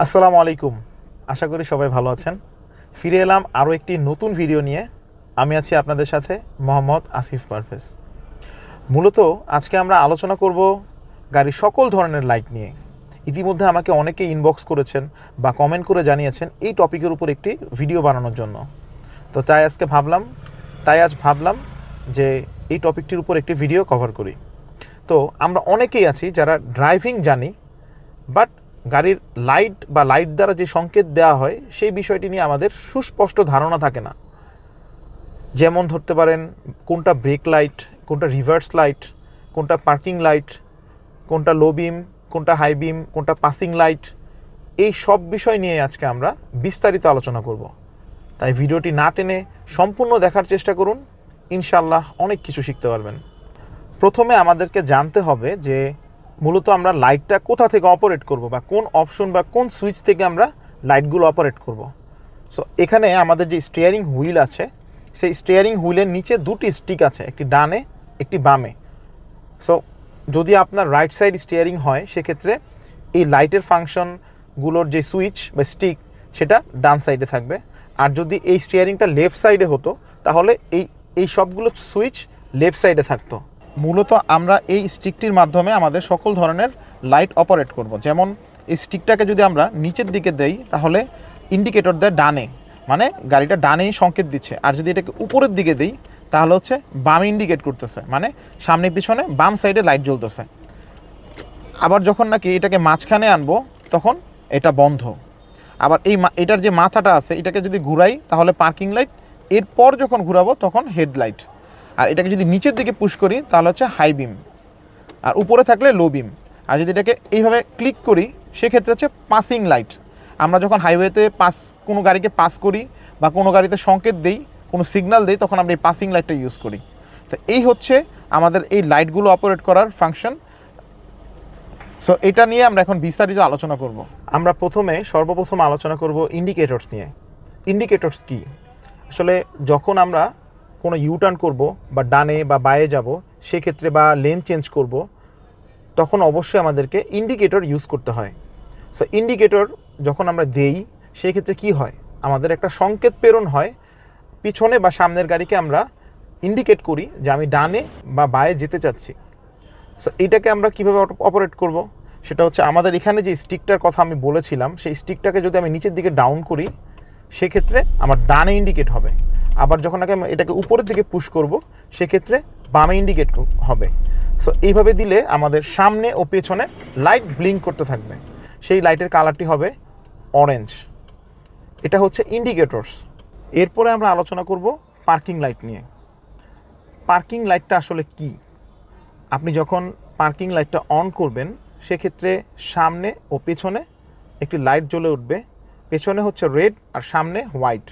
আসসালামু আলাইকুম। আশা করি সবাই ভালো আছেন। ফিরে এলাম আরও একটি নতুন ভিডিও নিয়ে। আমি আছি আপনাদের সাথে মোহাম্মদ আসিফ পারভেজ। মূলত আজকে আমরা আলোচনা করব গাড়ির সকল ধরনের লাইট নিয়ে। ইতিমধ্যে আমাকে অনেকে ইনবক্স করেছেন বা কমেন্ট করে জানিয়েছেন এই টপিকের উপর একটি ভিডিও বানানোর জন্য। তো আজ ভাবলাম যে এই টপিকটির উপর একটি ভিডিও কভার করি। তো আমরা অনেকেই আছি যারা ড্রাইভিং জানি, বাট গাড়ির লাইট দ্বারা যে সংকেত দেওয়া হয় সেই বিষয়টি নিয়ে আমাদের সুস্পষ্ট ধারণা থাকে না। যেমন ধরতে পারেন কোনটা ব্রেক লাইট, কোনটা রিভার্স লাইট, কোনটা পার্কিং লাইট, কোনটা লো বিম, কোনটা হাই বিম, কোনটা পাসিং লাইট, এই সব বিষয় নিয়ে আজকে আমরা বিস্তারিত আলোচনা করব। তাই ভিডিওটি না টেনে সম্পূর্ণ দেখার চেষ্টা করুন, ইনশাআল্লাহ অনেক কিছু শিখতে পারবেন। প্রথমে আমাদেরকে জানতে হবে যে মূলত আমরা লাইটটা কোথা থেকে অপারেট করব বা কোন অপশন বা কোন সুইচ থেকে আমরা লাইটগুলো অপারেট করব। সো এখানে আমাদের যে স্টিয়ারিং হুইল আছে, সেই স্টিয়ারিং হুইলের নিচে দুটি স্টিক আছে, একটি ডানে একটি বামে। সো যদি আপনার রাইট সাইড স্টিয়ারিং হয় সেক্ষেত্রে এই লাইটের ফাংশনগুলোর যে সুইচ বা স্টিক সেটা ডান সাইডে থাকবে। আর যদি এই স্টিয়ারিংটা লেফট সাইডে হতো তাহলে এই সবগুলো সুইচ লেফট সাইডে থাকতো। মূলত আমরা এই স্টিকটির মাধ্যমে আমাদের সকল ধরনের লাইট অপারেট করব। যেমন এই স্টিকটাকে যদি আমরা নিচের দিকে দেই তাহলে ইন্ডিকেটর দেয় ডানে, মানে গাড়িটা ডানেই সংকেত দিচ্ছে। আর যদি এটাকে উপরের দিকে দিই তাহলে হচ্ছে বামে ইন্ডিকেট করতেছে, মানে সামনে পিছনে বাম সাইডে লাইট জ্বলতেছে। আবার যখন নাকি এটাকে মাঝখানে আনবো তখন এটা বন্ধ। আবার এটার যে মাথাটা আছে এটাকে যদি ঘুরাই তাহলে পার্কিং লাইট, এরপর যখন ঘুরাবো তখন হেডলাইট। আর এটাকে যদি নিচের দিকে পুশ করি তাহলে হচ্ছে হাই বিম, আর উপরে থাকলে লো বিম। আর যদি এটাকে এইভাবে ক্লিক করি সেক্ষেত্রে হচ্ছে পাসিং লাইট। আমরা যখন হাইওয়েতে কোনো গাড়িকে পাস করি বা কোনো গাড়িতে সংকেত দেই, কোনো সিগন্যাল দেই, তখন আমরা এই পাসিং লাইটটা ইউজ করি। তো এই হচ্ছে আমাদের এই লাইটগুলো অপারেট করার ফাংশন। সো এটা নিয়ে আমরা এখন বিস্তারিত আলোচনা করব। আমরা সর্বপ্রথম আলোচনা করব ইন্ডিকেটরস নিয়ে। ইন্ডিকেটরস কি? আসলে যখন আমরা কোনো ইউটার্ন করব বা ডানে বা বায়ে যাব সেক্ষেত্রে বা লেন চেঞ্জ করব, তখন অবশ্যই আমাদেরকে ইন্ডিকেটর ইউজ করতে হয়। সো ইন্ডিকেটর যখন আমরা দেই সেক্ষেত্রে কি হয়, আমাদের একটা সংকেত প্রেরণ হয়, পিছনে বা সামনের গাড়িকে আমরা ইন্ডিকেট করি যে আমি ডানে বা বায়ে যেতে চাচ্ছি। সো এইটাকে আমরা কীভাবে অপারেট করব, সেটা হচ্ছে আমাদের এখানে যে স্টিকটার কথা আমি বলেছিলাম সেই স্টিকটাকে যদি আমি নিচের দিকে ডাউন করি সেক্ষেত্রে আমার ডানে ইন্ডিকেট হবে। আবার যখন আমি এটাকে উপরের দিকে পুশ করব সেক্ষেত্রে বামে ইন্ডিকেট হবে। সো এইভাবে দিলে আমাদের সামনে ও পেছনে লাইট ব্লিঙ্ক করতে থাকবে। সেই লাইটের কালারটি হবে অরেঞ্জ। এটা হচ্ছে ইন্ডিকেটরস। এরপরে আমরা আলোচনা করব পার্কিং লাইট নিয়ে। পার্কিং লাইটটা আসলে কি? আপনি যখন পার্কিং লাইটটা অন করবেন সেক্ষেত্রে সামনে ও পেছনে একটি লাইট জ্বলে উঠবে। পেছনে হচ্ছে রেড আর সামনে হোয়াইট।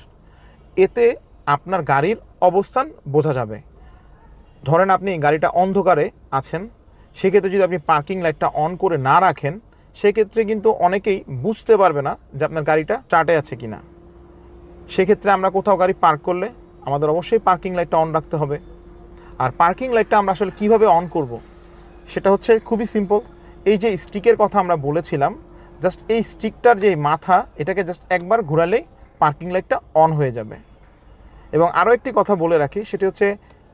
এতে আপনার গাড়ির অবস্থান বোঝা যাবে। ধরেন আপনি গাড়িটা অন্ধকারে আছেন, সেক্ষেত্রে যদি আপনি পার্কিং লাইটটা অন করে না রাখেন সেক্ষেত্রে কিন্তু অনেকেই বুঝতে পারবে না যে আপনার গাড়িটা স্টার্টে আছে কি না। সেক্ষেত্রে আমরা কোথাও গাড়ি পার্ক করলে আমাদের অবশ্যই পার্কিং লাইটটা অন রাখতে হবে। আর পার্কিং লাইটটা আমরা আসলে কীভাবে অন করব, সেটা হচ্ছে খুবই সিম্পল। এই যে স্টিকের কথা আমরা বলেছিলাম, জাস্ট এই স্টিকটার যে মাথা এটাকে জাস্ট একবার ঘোরালেই পার্কিং লাইটটা অন হয়ে যাবে। এবং আরও একটি কথা বলে রাখি, সেটি হচ্ছে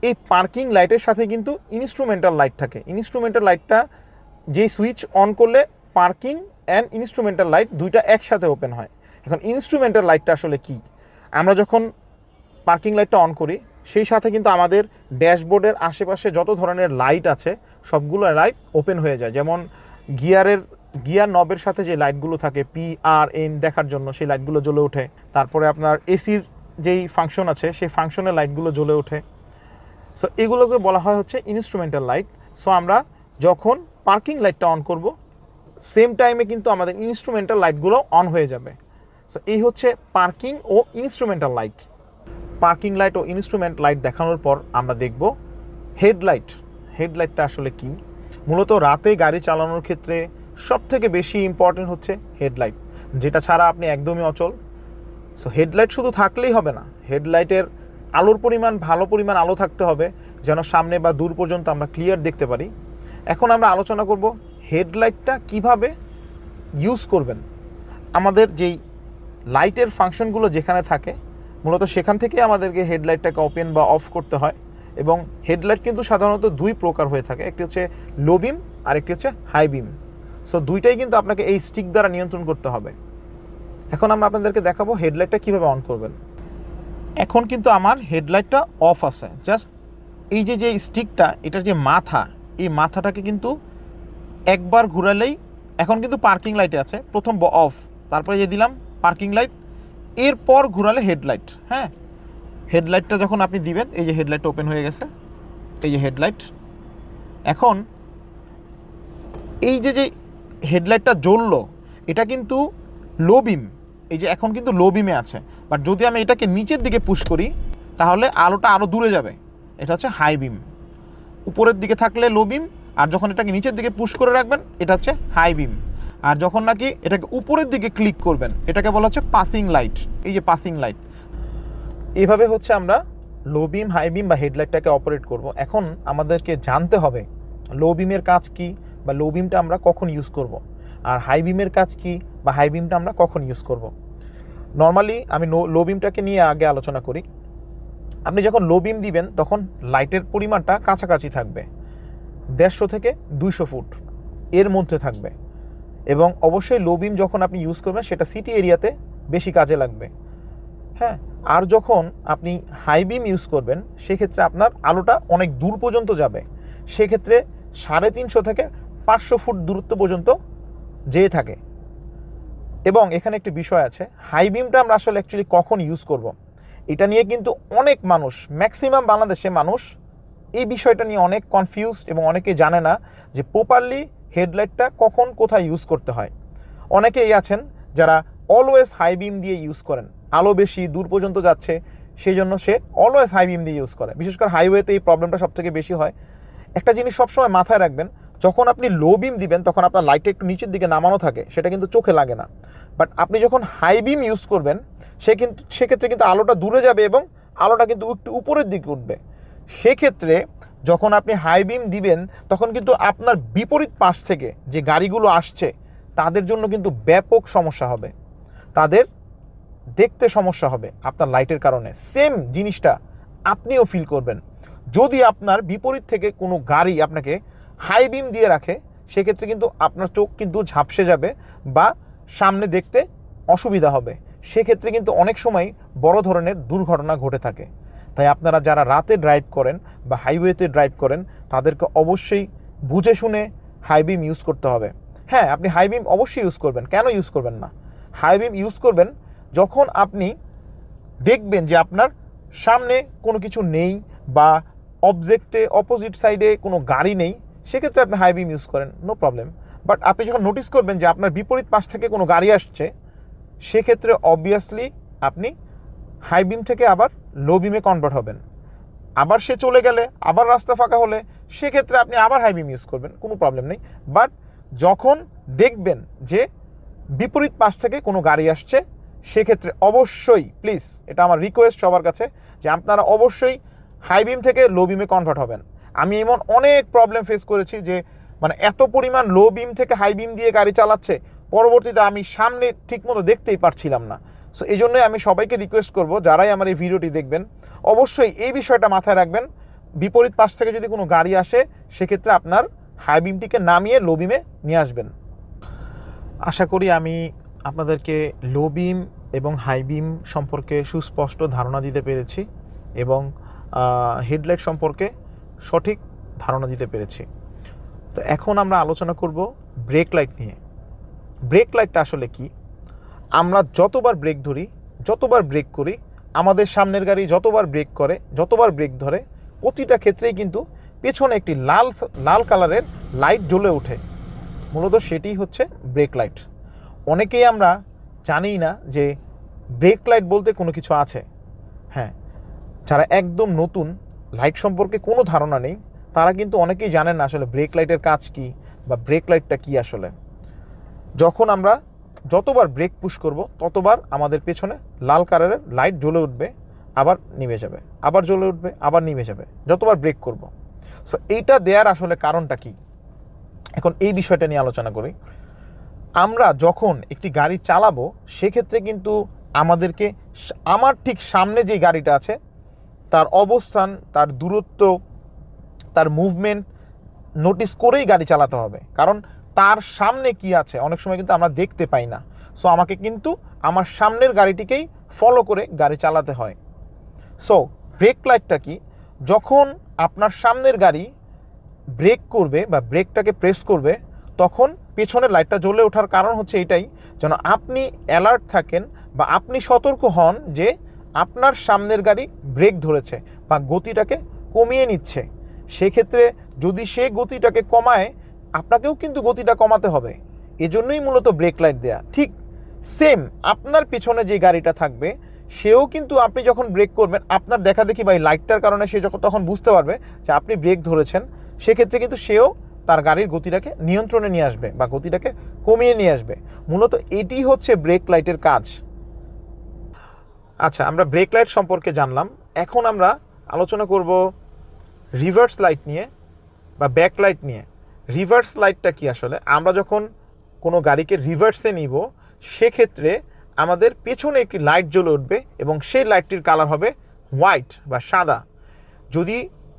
এই পার্কিং লাইটের সাথে কিন্তু ইনস্ট্রুমেন্টাল লাইট থাকে। ইনস্ট্রুমেন্টাল লাইটটা যেই সুইচ অন করলে পার্কিং অ্যান্ড ইনস্ট্রুমেন্টাল লাইট দুইটা একসাথে ওপেন হয়। এখন ইনস্ট্রুমেন্টাল লাইটটা আসলে কি? আমরা যখন পার্কিং লাইটটা অন করি সেই সাথে কিন্তু আমাদের ড্যাশবোর্ডের আশেপাশে যত ধরনের লাইট আছে সবগুলো লাইট ওপেন হয়ে যায়। যেমন গিয়ার নবের সাথে যে লাইটগুলো থাকে PRN দেখার জন্য, সেই লাইটগুলো জ্বলে ওঠে। তারপরে আপনার এসির যেই ফাংশন আছে সেই ফাংশনের লাইটগুলো জ্বলে ওঠে। সো এগুলোকে বলা হয় হচ্ছে ইনস্ট্রুমেন্টাল লাইট। সো আমরা যখন পার্কিং লাইটটা অন করব সেম টাইমে কিন্তু আমাদের ইনস্ট্রুমেন্টাল লাইটগুলো অন হয়ে যাবে। সো এই হচ্ছে পার্কিং ও ইনস্ট্রুমেন্টাল লাইট। পার্কিং লাইট ও ইনস্ট্রুমেন্ট লাইট দেখানোর পর আমরা দেখব হেডলাইট। হেডলাইটটা আসলে কি? মূলত রাতে গাড়ি চালানোর ক্ষেত্রে সবথেকে বেশি ইম্পর্টেন্ট হচ্ছে হেডলাইট, যেটা ছাড়া আপনি একদমই অচল। সো হেডলাইট শুধু থাকলেই হবে না, হেডলাইটের আলোর পরিমাণ ভালো পরিমাণ আলো থাকতে হবে যেন সামনে বা দূর পর্যন্ত আমরা ক্লিয়ার দেখতে পারি। এখন আমরা আলোচনা করব হেডলাইটটা কিভাবে ইউজ করবেন। আমাদের যেই লাইটের ফাংশনগুলো যেখানে থাকে মূলত সেখান থেকে আমাদেরকে হেডলাইটটাকে ওপেন বা অফ করতে হয়। এবং হেডলাইট কিন্তু সাধারণত দুই প্রকার হয়ে থাকে, একটি হচ্ছে লো বিম আর একটি হচ্ছে হাই বিম। সো দুইটাই কিন্তু আপনাকে এই স্টিক দ্বারা নিয়ন্ত্রণ করতে হবে। এখন আমরা আপনাদেরকে দেখাবো হেডলাইটটা কীভাবে অন করবেন। এখন কিন্তু আমার হেডলাইটটা অফ আছে, জাস্ট এই যে স্টিকটা, এটার যে মাথা, এই মাথাটাকে কিন্তু একবার ঘুরালেই, এখন কিন্তু পার্কিং লাইটে আছে, প্রথম অফ, তারপরে যে দিলাম পার্কিং লাইট, এরপর ঘুরালে হেডলাইট। হ্যাঁ, হেডলাইটটা যখন আপনি দিবেন, এই যে হেডলাইটটা ওপেন হয়ে গেছে, এই যে হেডলাইট। এখন এই যে হেডলাইটটা জ্বললো, এটা কিন্তু লো বিম, এই যে এখন কিন্তু লো বিমে আছে। বাট যদি আমি এটাকে নিচের দিকে পুশ করি তাহলে আলোটা আরও দূরে যাবে, এটা হচ্ছে হাই বিম। উপরের দিকে থাকলে লো বিম, আর যখন এটাকে নিচের দিকে পুশ করে রাখবেন এটা হচ্ছে হাই বিম। আর যখন নাকি এটাকে উপরের দিকে ক্লিক করবেন এটাকে বলা হচ্ছে পাসিং লাইট, এই যে পাসিং লাইট। এইভাবে হচ্ছে আমরা লো বিম, হাই বিম বা হেডলাইটটাকে অপারেট করব। এখন আমাদেরকে জানতে হবে লো বিমের কাজ কি, বা লো বিমটা আমরা কখন ইউজ করব, আর হাই বিমের কাজ কি বা হাই বিমটা আমরা কখন ইউজ করব। নর্মালি আমি লো বিমটাকে নিয়ে আগে আলোচনা করি। আপনি যখন লো বিম দিবেন তখন লাইটের পরিমাণটা কাছাকাছি থাকবে, 150 থেকে 200 ফুট এর মধ্যে থাকবে। এবং অবশ্যই লো বিম যখন আপনি ইউজ করবেন সেটা সিটি এরিয়াতে বেশি কাজে লাগবে। হ্যাঁ, আর যখন আপনি হাই বিম ইউজ করবেন সেক্ষেত্রে আপনার আলোটা অনেক দূর পর্যন্ত যাবে, সেক্ষেত্রে 350 থেকে 500 ফুট দূরত্ব পর্যন্ত যেয়ে থাকে। এবং এখানে একটি বিষয় আছে, হাই বিমটা আমরা আসলে অ্যাকচুয়ালি কখন ইউজ করব, এটা নিয়ে কিন্তু অনেক মানুষ, ম্যাক্সিমাম বাংলাদেশে মানুষ এই বিষয়টা নিয়ে অনেক কনফিউজড, এবং অনেকে জানে না যে প্রপারলি হেডলাইটটা কখন কোথায় ইউজ করতে হয়। অনেকেই আছেন যারা অলওয়েজ হাই বিম দিয়ে ইউজ করেন, আলো বেশি দূর পর্যন্ত যাচ্ছে সেই জন্য সে অলওয়েজ হাই বিম দিয়ে ইউজ করে। বিশেষ করে হাইওয়েতে এই প্রবলেমটা সবথেকে বেশি হয়। একটা জিনিস সবসময় মাথায় রাখবেন, যখন আপনি লো বিম দিবেন তখন আপনার লাইটটা একটু নিচের দিকে নামানো থাকে, সেটা কিন্তু চোখে লাগে না। বাট আপনি যখন হাই বিম ইউজ করবেন সেক্ষেত্রে কিন্তু আলোটা দূরে যাবে এবং আলোটা কিন্তু একটু উপরের দিকে উঠবে। সেক্ষেত্রে যখন আপনি হাই বিম দিবেন তখন কিন্তু আপনার বিপরীত পাশ থেকে যে গাড়িগুলো আসছে তাদের জন্য কিন্তু ব্যাপক সমস্যা হবে, তাদের দেখতে সমস্যা হবে আপনার লাইটের কারণে। সেম জিনিসটা আপনিও ফিল করবেন। যদি আপনার বিপরীত থেকে কোনো গাড়ি আপনাকে হাই বিম দিয়ে রাখে সেক্ষেত্রে কিন্তু আপনার চোখ কিন্তু ঝাপসে যাবে বা সামনে দেখতে অসুবিধা হবে। সেক্ষেত্রে কিন্তু অনেক সময় বড় ধরনের দুর্ঘটনা ঘটে থাকে। তাই আপনারা যারা রাতে ড্রাইভ করেন বা হাইওয়েতে ড্রাইভ করেন তাদেরকে অবশ্যই বুঝে শুনে হাই বিম ইউজ করতে হবে। হ্যাঁ, আপনি হাই বিম অবশ্যই ইউজ করবেন, কেন ইউজ করবেন না? হাই বিম ইউজ করবেন যখন আপনি দেখবেন যে আপনার সামনে কোনো কিছু নেই বা অবজেক্টে অপোজিট সাইডে কোনো গাড়ি নেই, সেক্ষেত্রে আপনি হাই বিম ইউজ করেন, নো প্রবলেম। বাট আপনি যখন নোটিস করবেন যে আপনার বিপরীত পাশ থেকে কোনো গাড়ি আসছে সেক্ষেত্রে অবভিয়াসলি আপনি হাই বিম থেকে আবার লো বিমে কনভার্ট হবেন। আবার সে চলে গেলে, আবার রাস্তা ফাঁকা হলে সেক্ষেত্রে আপনি আবার হাই বিম ইউজ করবেন, কোনো প্রবলেম নেই। বাট যখন দেখবেন যে বিপরীত পাশ থেকে কোনো গাড়ি আসছে সেক্ষেত্রে অবশ্যই প্লিজ, এটা আমার রিকোয়েস্ট সবার কাছে, যে আপনারা অবশ্যই হাই বিম থেকে লো বিমে কনভার্ট হবেন। আমি এমন অনেক প্রবলেম ফেস করেছি যে মানে এত পরিমাণ লো বিম থেকে হাই বিম দিয়ে গাড়ি চালাচ্ছে, পরবর্তীতে আমি সামনে ঠিকমতো দেখতেই পারছিলাম না। সো এই জন্যই আমি সবাইকে রিকোয়েস্ট করব, যারাই আমার এই ভিডিওটি দেখবেন অবশ্যই এই বিষয়টা মাথায় রাখবেন, বিপরীত পাশ থেকে যদি কোনো গাড়ি আসে সেক্ষেত্রে আপনার হাই বিমটিকে নামিয়ে লো বিমে নিয়ে আসবেন। আশা করি আমি আপনাদেরকে লো বিম এবং হাই বিম সম্পর্কে সুস্পষ্ট ধারণা দিতে পেরেছি এবং হেডলাইট সম্পর্কে সঠিক ধারণা দিতে পেরেছি। তো এখন আমরা আলোচনা করব ব্রেক লাইট নিয়ে। ব্রেক লাইটটা আসলে কি? আমরা যতবার ব্রেক ধরি, যতবার ব্রেক করি, আমাদের সামনের গাড়ি যতবার ব্রেক করে, যতবার ব্রেক ধরে, প্রতিটা ক্ষেত্রেই কিন্তু পেছনে একটি লাল কালারের লাইট জ্বলে ওঠে। মূলত সেটি হচ্ছে ব্রেক লাইট। অনেকেই আমরা জানিই না যে ব্রেক লাইট বলতে কোনো কিছু আছে। হ্যাঁ, যারা একদম নতুন, লাইট সম্পর্কে কোনো ধারণা নেই, তারা কিন্তু অনেকেই জানেন না আসলে ব্রেক লাইটের কাজ কি বা ব্রেক লাইটটা কি আসলে। যখন আমরা যতবার ব্রেক পুশ করব ততবার আমাদের পেছনে লাল কালারের লাইট জ্বলে উঠবে, আবার নিভে যাবে, আবার জ্বলে উঠবে, আবার নিভে যাবে, যতবার ব্রেক করব। সো এইটা দেওয়ার আসলে কারণটা কি? এখন এই বিষয়টা নিয়ে আলোচনা করি। আমরা যখন একটি গাড়ি চালাবো সেক্ষেত্রে কিন্তু আমাদেরকে আমার ঠিক সামনে যে গাড়িটা আছে তার অবস্থান, তার দূরত্ব, তার মুভমেন্ট নোটিস করেই গাড়ি চালাতে হবে, কারণ তার সামনে কি আছে অনেক সময় কিন্তু আমরা দেখতে পাই না। সো আমাকে কিন্তু আমার সামনের গাড়িটিকেই ফলো করে গাড়ি চালাতে হয়। সো ব্রেক লাইটটা কি, যখন আপনার সামনের গাড়ি ব্রেক করবে বা ব্রেকটাকে প্রেস করবে তখন পেছনের লাইটটা জ্বলে ওঠার কারণ হচ্ছে এটাই, যেন আপনি অ্যালার্ট থাকেন বা আপনি সতর্ক হন যে আপনার সামনের গাড়ি ব্রেক ধরেছে বা গতিটাকে কমিয়ে নিচ্ছে। সেক্ষেত্রে যদি সে গতিটাকে কমায় আপনাকেও কিন্তু গতিটা কমাতে হবে, এজন্যই মূলত ব্রেক লাইট দেয়া। ঠিক সেম আপনার পিছনে যে গাড়িটা থাকবে সেও কিন্তু আপনি যখন ব্রেক করবেন আপনার দেখা দেখি বা এই লাইটটার কারণে সে যখন তখন বুঝতে পারবে যে আপনি ব্রেক ধরেছেন, সেক্ষেত্রে কিন্তু সেও তার গাড়ির গতিটাকে নিয়ন্ত্রণে নিয়ে আসবে বা গতিটাকে কমিয়ে নিয়ে আসবে। মূলত এটি হচ্ছে ব্রেক লাইটের কাজ। আচ্ছা, আমরা ব্রেক লাইট সম্পর্কে জানলাম, এখন আমরা আলোচনা করব রিভার্স লাইট নিয়ে বা ব্যাক লাইট নিয়ে। রিভার্স লাইটটা কি আসলে, আমরা যখন কোনো গাড়িকে রিভার্সে নিব সেক্ষেত্রে আমাদের পেছনে একটি লাইট জ্বলে উঠবে এবং সেই লাইটটির কালার হবে হোয়াইট বা সাদা। যদি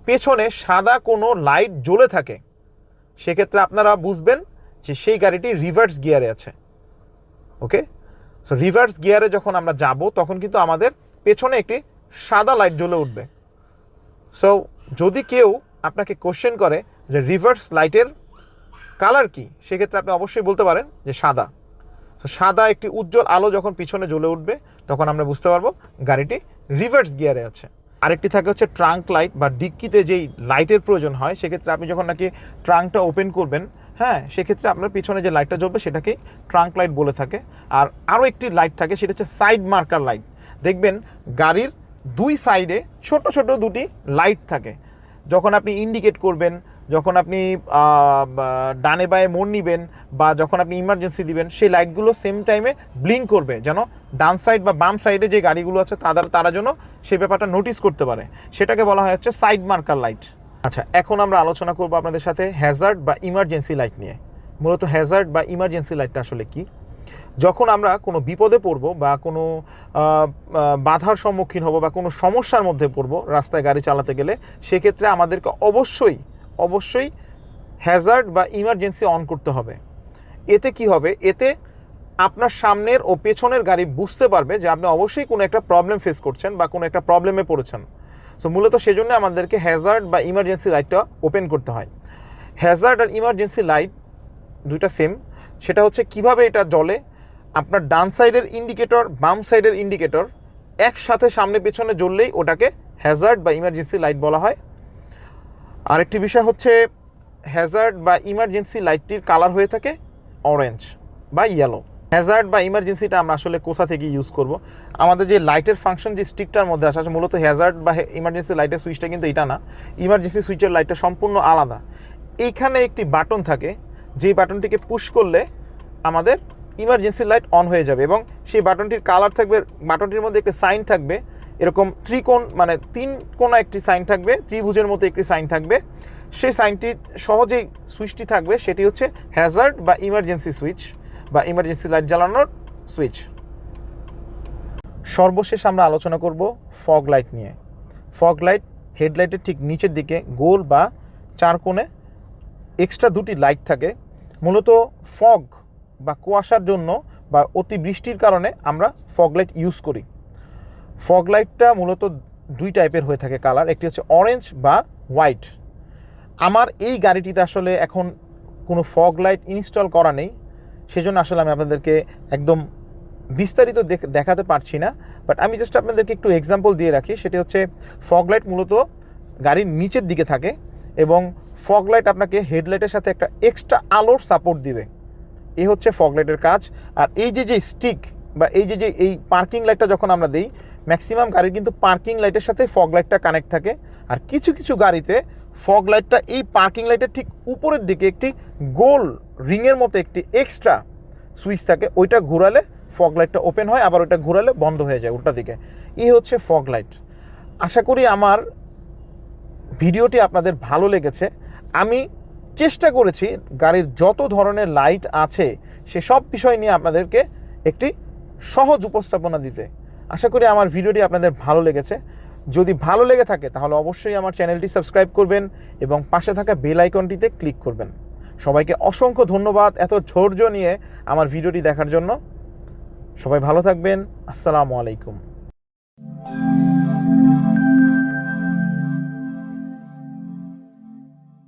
পেছনে সাদা কোনো লাইট জ্বলে থাকে সেক্ষেত্রে আপনারা বুঝবেন যে সেই গাড়িটি রিভার্স গিয়ারে আছে। ওকে, সো রিভার্স গিয়ারে যখন আমরা যাব তখন কিন্তু আমাদের পেছনে একটি সাদা লাইট জ্বলে উঠবে। সো যদি কেউ আপনাকে কোশ্চেন করে যে রিভার্স লাইটের কালার কি, সেক্ষেত্রে আপনি অবশ্যই বলতে পারেন যে সাদা। তো সাদা একটি উজ্জ্বল আলো যখন পিছনে জ্বলে উঠবে তখন আমরা বুঝতে পারবো গাড়িটি রিভার্স গিয়ারে আছে। আরেকটি থাকে হচ্ছে ট্রাঙ্ক লাইট বা ডিক্কিতে যেই লাইটের প্রয়োজন হয়, সেক্ষেত্রে আপনি যখন নাকি ট্রাঙ্কটা ওপেন করবেন, হ্যাঁ, সেক্ষেত্রে আপনার পিছনে যে লাইটটা জ্বলবে সেটাকেই ট্রাঙ্ক লাইট বলে থাকে। আর আরও একটি লাইট থাকে সেটা হচ্ছে সাইড মার্কার লাইট। দেখবেন গাড়ির দুই সাইডে ছোট ছোট দুটি লাইট থাকে, যখন আপনি ইন্ডিকেট করবেন, যখন আপনি ডানে বায়ে মোড় নেবেন বা যখন আপনি ইমার্জেন্সি দিবেন, সেই লাইটগুলো সেম টাইমে ব্লিঙ্ক করবে যেন ডান সাইড বা বাম সাইডে যে গাড়িগুলো আছে তারা যেন সেই ব্যাপারটা নোটিস করতে পারে। সেটাকে বলা হয় হচ্ছে সাইড মার্কার লাইট। আচ্ছা, এখন আমরা আলোচনা করব আপনাদের সাথে হ্যাজার্ড বা ইমার্জেন্সি লাইট নিয়ে। মূলত হ্যাজার্ড বা ইমার্জেন্সি লাইটটা আসলে কি, যখন আমরা কোনো বিপদে পড়ব বা কোনো বাধার সম্মুখীন হব বা কোনো সমস্যার মধ্যে পড়ব রাস্তায় গাড়ি চালাতে গেলে, সেক্ষেত্রে আমাদেরকে অবশ্যই হ্যাজার্ড বা ইমার্জেন্সি অন করতে হবে। এতে কি হবে, এতে আপনার সামনের ও পেছনের গাড়ি বুঝতে পারবে যে আপনি অবশ্যই কোনো একটা প্রবলেম ফেস করছেন বা কোনো একটা প্রবলেমে পড়েছেন। সো মূলত সেজন্য আমাদেরকে হ্যাজার্ড বা ইমার্জেন্সি লাইটটা ওপেন করতে হয়। হ্যাজার্ড আর ইমার্জেন্সি লাইট দুইটা সেম। সেটা হচ্ছে কিভাবে এটা জ্বলে, আপনার ডান সাইডের ইন্ডিকেটর বাম সাইডের ইন্ডিকেটর একসাথে সামনে পেছনে জ্বললেই ওটাকে হ্যাজার্ড বা ইমার্জেন্সি লাইট বলা হয়। আরেকটি বিষয় হচ্ছে হ্যাজার্ড বা ইমার্জেন্সি লাইটটির কালার হয়ে থাকে অরেঞ্জ বা ইয়েলো। হ্যাজার্ড বা ইমার্জেন্সিটা আমরা আসলে কোথা থেকে ইউজ করব, আমাদের যে লাইটের ফাংশন যে স্টিকটার মধ্যে আসে, মূলত হ্যাজার্ড বা ইমার্জেন্সি লাইটের সুইচটা কিন্তু এটা না, ইমার্জেন্সি সুইচের লাইটটা সম্পূর্ণ আলাদা। এইখানে একটি বাটন থাকে, যেই বাটনটিকে পুশ করলে আমাদের ইমার্জেন্সি লাইট অন হয়ে যাবে এবং সেই বাটনটির কালার থাকবে, বাটনটির মধ্যে একটি সাইন থাকবে, এরকম ত্রিকোণ মানে তিন কোণা একটি সাইন থাকবে, ত্রিভুজের মতো একটি সাইন থাকবে। সেই সাইনটি সহজেই সুইচটি থাকবে, সেটি হচ্ছে হ্যাজার্ড বা ইমার্জেন্সি সুইচ বা ইমার্জেন্সি লাইট জ্বালানোর সুইচ। সর্বশেষ আমরা আলোচনা করব ফগ লাইট নিয়ে। ফগ লাইট হেডলাইটের ঠিক নিচের দিকে গোল বা চার কোণে এক্সট্রা দুটি লাইট থাকে। মূলত ফগ বা কুয়াশার জন্য বা অতি বৃষ্টির কারণে আমরা ফগ লাইট ইউজ করি। ফগ লাইটটা মূলত দুই টাইপের হয়ে থাকে কালার, একটি হচ্ছে অরেঞ্জ বা হোয়াইট। আমার এই গাড়িটিতে আসলে এখন কোনো ফগ লাইট ইনস্টল করা নেই, সেজন্য আসলে আমি আপনাদেরকে একদম বিস্তারিত দেখাতে পারছি না, বাট আমি জাস্ট আপনাদেরকে একটু এক্সাম্পল দিয়ে রাখি। সেটি হচ্ছে ফগ লাইট মূলত গাড়ির নিচের দিকে থাকে এবং ফগ লাইট আপনাকে হেডলাইটের সাথে একটা এক্সট্রা আলোর সাপোর্ট দিবে। এই হচ্ছে ফগ লাইটের কাজ। আর এই যে স্টিক বা এই যে এই পার্কিং লাইটটা যখন আমরা দিই, ম্যাক্সিমাম গাড়ির কিন্তু পার্কিং লাইটের সাথে ফগ লাইটটা কানেক্ট থাকে। আর কিছু কিছু গাড়িতে ফগ লাইটটা এই পার্কিং লাইটের ঠিক উপরের দিকে একটি গোল রিংয়ের মতো একটি এক্সট্রা সুইচ থাকে, ওইটা ঘোরালে ফগ লাইটটা ওপেন হয়, আবার ওইটা ঘোরালে বন্ধ হয়ে যায় উল্টা দিকে। এই হচ্ছে ফগ লাইট। আশা করি আমার ভিডিওটি আপনাদের ভালো লেগেছে। আমি চেষ্টা করেছি গাড়ির যত ধরনের লাইট আছে সেসব বিষয় নিয়ে আপনাদেরকে একটি সহজ উপস্থাপনা দিতে। আশা করি আমার ভিডিওটি আপনাদের ভালো লেগেছে। যদি ভালো লেগে থাকে তাহলে অবশ্যই আমার চ্যানেলটি সাবস্ক্রাইব করবেন এবং পাশে থাকা বেল আইকনটিতে ক্লিক করবেন। সবাইকে অসংখ্য ধন্যবাদ এত ধৈর্য নিয়ে আমার ভিডিওটি দেখার জন্য। সবাই ভালো থাকবেন। আসসালামু আলাইকুম।